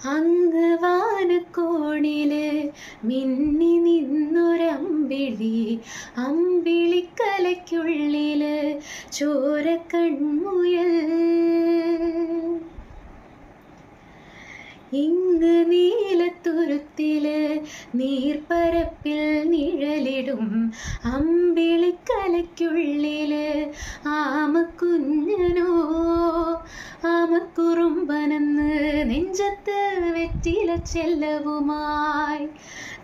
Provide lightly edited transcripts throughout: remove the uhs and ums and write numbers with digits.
അങ്ങ് വാനക്കോണില് മിന്നി നിന്നൊരമ്പിളി, അമ്പിളിക്കലയ്ക്കുള്ളില് ചോരക്കൺമുയൽ. ഇങ്ങ് നീലത്തുരുത്തില് നീർപ്പരപ്പിൽ നിഴലിടും അമ്പിളിക്കലയ്ക്കുള്ളില് ആമക്കുഞ്ഞനോ, ആമക്കുറുമ്പനെന്ന് നെഞ്ചത്ത് വെറ്റില ചെല്ലവുമായി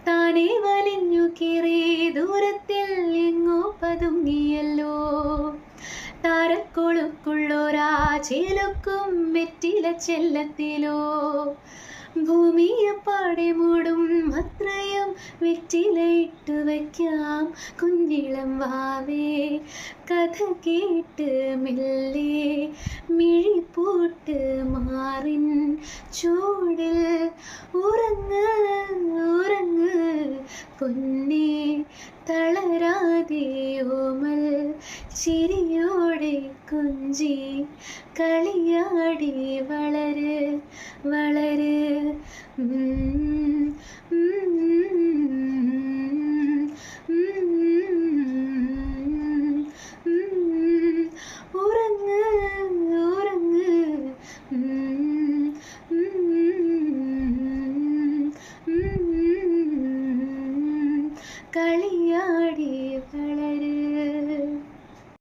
താനെ വലിഞ്ഞു കീറി ദൂരത്തിൽ എങ്ങോ പതുങ്ങിയല്ലോ. താരക്കൊളുക്കുള്ളോരാ ചേലൊക്കും വെറ്റില ചെല്ലത്തിലോ, ഭൂമിയെ പാടെ മൂടും അത്രയും വെറ്റിലയിട്ട് വയ്ക്കാം കുഞ്ഞിളം വാവേ. കഥ കേട്ട് മെല്ലെ മിഴിപ്പൂട്ട് മാറിൻ ചൂടിൽ ഉറങ്ങ് ഉറങ്ങ് പൊന്നേ, തളരാതെ ഓമൽ ചിരിയോടെ കൊഞ്ചി കളിയാടി വളര് വളര്. ഉറങ്ങ് ഉറങ്ങ്.